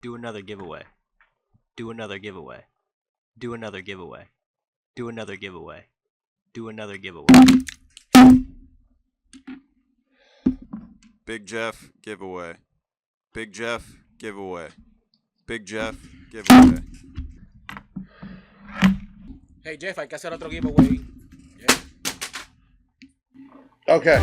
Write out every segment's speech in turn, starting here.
Do another giveaway. Do another giveaway. Do another giveaway. Do another giveaway. Do another giveaway. Big Jeff giveaway. Big Jeff giveaway. Big Jeff giveaway. Hey Jeff, hay que hacer otro giveaway. Yeah. Okay.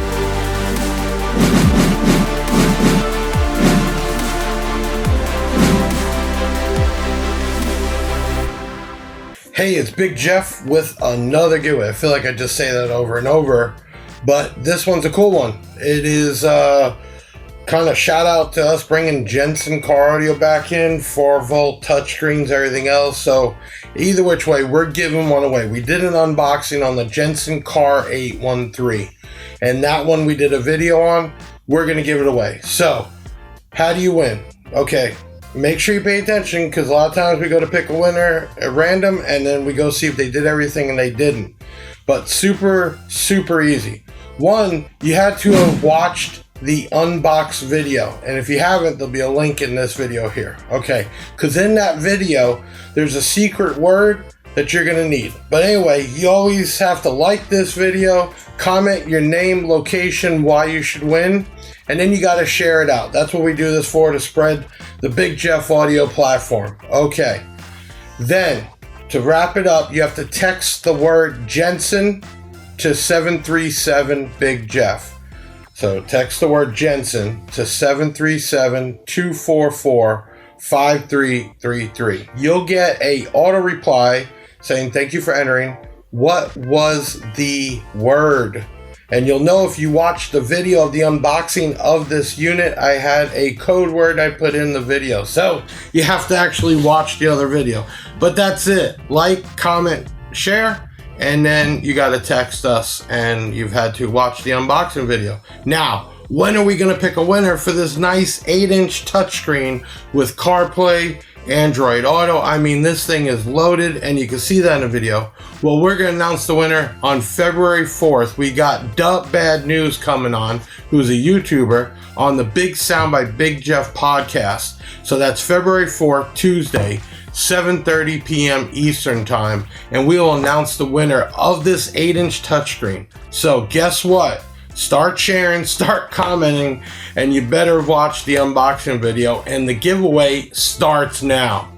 Hey, it's Big Jeff with another giveaway. I feel like I just say that over and over, but this one's a cool one. It is kind of shout out to us bringing Jensen car audio back in, 4-volt touchscreens, everything else. So either which way, we're giving one away. We did an unboxing on the Jensen CAR813, and that one we did a video on. We're going to give it away. So how do you win? Okay. Make sure you pay attention, because a lot of times we go to pick a winner at random and then we go see if they did everything and they didn't. But super easy. One, you had to have watched the unbox video, and if you haven't, there'll be a link in this video here. Okay, because in that video there's a secret word that you're gonna need. But anyway, you always have to like this video, comment your name, location, why you should win, and then you got to share it out. That's what we do this for, to spread the Big Jeff audio platform. Okay, then to wrap it up, you have to text the word Jensen to 737 Big Jeff. So text the word Jensen to 737-244-5333. You'll get a auto reply saying thank you for entering. What was the word? And you'll know if you watch the video of the unboxing of this unit. I had a code word I put in the video, so you have to actually watch the other video. But that's it. Like, comment, share, and then you got to text us, and you've had to watch the unboxing video. Now, when are we going to pick a winner for this nice 8-inch touchscreen with CarPlay, Android Auto? I mean, this thing is loaded, and you can see that in the video. Well, we're going to announce the winner on February 4th. We got Dub Bad News coming on, who's a YouTuber, on the Big Sound by Big Jeff podcast. So that's February 4th, Tuesday, 7:30 p.m. Eastern Time, and we will announce the winner of this 8-inch touchscreen. So guess what? Start sharing, start commenting, and you better watch the unboxing video, and the giveaway starts now.